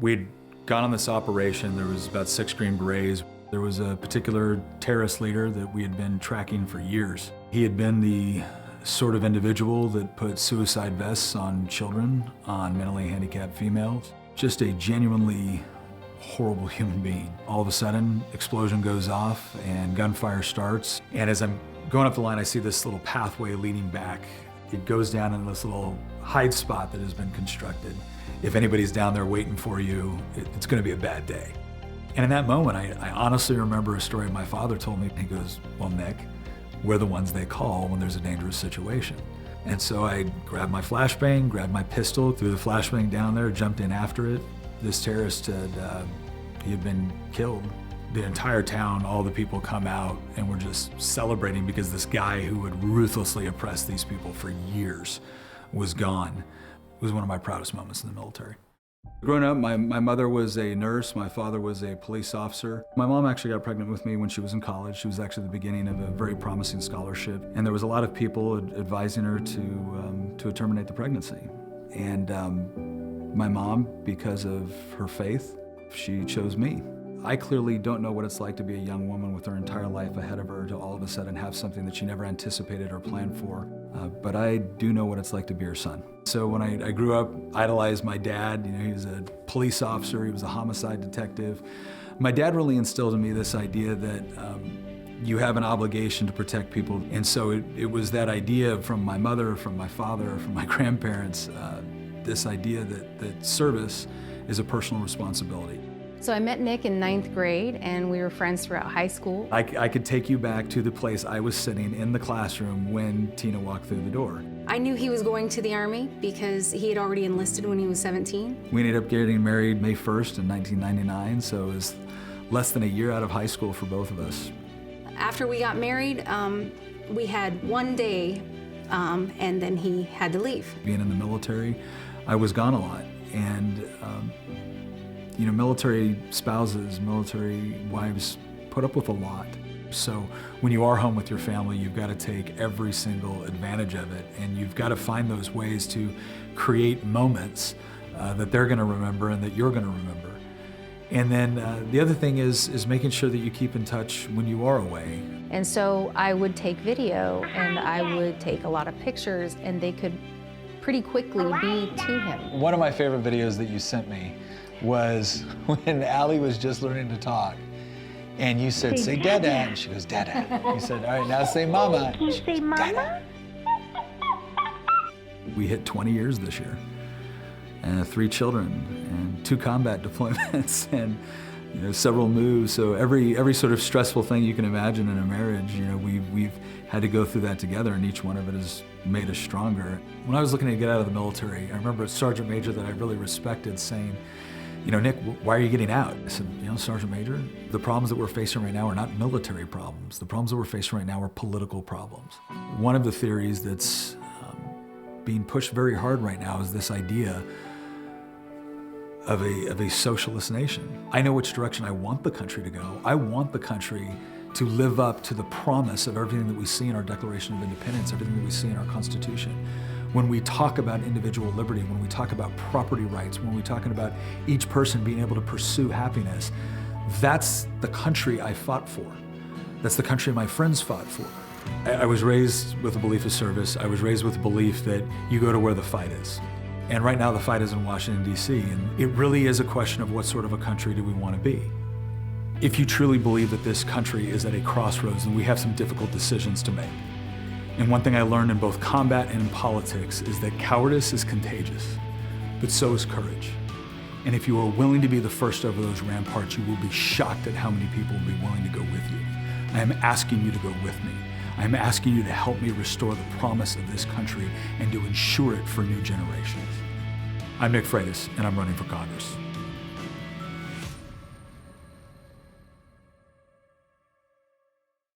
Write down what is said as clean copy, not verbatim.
We'd gone on this operation. There was about 6 Green Berets. There was a particular terrorist leader that we had been tracking for years. He had been the sort of individual that put suicide vests on children, on mentally handicapped females. Just a genuinely horrible human being. All of a sudden, explosion goes off and gunfire starts. And as I'm going up the line, I see this little pathway leading back. It goes down in this little hide spot that has been constructed. If anybody's down there waiting for you, it's gonna be a bad day. And in that moment, I honestly remember a story my father told me. He goes, well, Nick, we're the ones they call when there's a dangerous situation. And so I grabbed my flashbang, grabbed my pistol, threw the flashbang down there, jumped in after it. This terrorist he had been killed. The entire town, all the people come out and we're just celebrating because this guy who would ruthlessly oppress these people for years was gone. It was one of my proudest moments in the military. Growing up, my mother was a nurse, my father was a police officer. My mom actually got pregnant with me when she was in college. She was actually the beginning of a very promising scholarship. And there was a lot of people advising her to terminate the pregnancy. And my mom, because of her faith, she chose me. I clearly don't know what it's like to be a young woman with her entire life ahead of her to all of a sudden have something that she never anticipated or planned for. But I do know what it's like to be her son. So when I grew up, idolized my dad. You know, he was a police officer, he was a homicide detective. My dad really instilled in me this idea that you have an obligation to protect people. And so it was that idea from my mother, from my father, from my grandparents, this idea that service is a personal responsibility. So I met Nick in 9th grade and we were friends throughout high school. I could take you back to the place I was sitting in the classroom when Tina walked through the door. I knew he was going to the Army because he had already enlisted when he was 17. We ended up getting married May 1st in 1999, so it was less than a year out of high school for both of us. After we got married, we had one day and then he had to leave. Being in the military, I was gone a lot. And you know, military spouses, military wives put up with a lot. So when you are home with your family, you've got to take every single advantage of it, and you've got to find those ways to create moments that they're going to remember and that you're going to remember. And then the other thing is making sure that you keep in touch when you are away. And so I would take video and I would take a lot of pictures, and they could pretty quickly be to him. One of my favorite videos that you sent me was when Allie was just learning to talk. And you said, say Dada. And she goes, Dada. You said, all right, now say Mama. Can you say Mama? Dada. We hit 20 years this year, and 3 children, and 2 combat deployments, and you know, several moves. So every sort of stressful thing you can imagine in a marriage, you know, we've had to go through that together, and each one of it has made us stronger. When I was looking to get out of the military, I remember a sergeant major that I really respected saying, you know, Nick, why are you getting out? I said, you know, Sergeant Major, the problems that we're facing right now are not military problems. The problems that we're facing right now are political problems. One of the theories that's being pushed very hard right now is this idea of a socialist nation. I know which direction I want the country to go. I want the country to live up to the promise of everything that we see in our Declaration of Independence, everything that we see in our Constitution. When we talk about individual liberty, when we talk about property rights, when we're talking about each person being able to pursue happiness, that's the country I fought for. That's the country my friends fought for. I was raised with a belief of service. I was raised with a belief that you go to where the fight is. And right now the fight is in Washington, D.C., and it really is a question of what sort of a country do we want to be. If you truly believe that this country is at a crossroads, then we have some difficult decisions to make. And one thing I learned in both combat and in politics is that cowardice is contagious, but so is courage. And if you are willing to be the first over those ramparts, you will be shocked at how many people will be willing to go with you. I am asking you to go with me. I am asking you to help me restore the promise of this country and to ensure it for new generations. I'm Nick Freitas, and I'm running for Congress.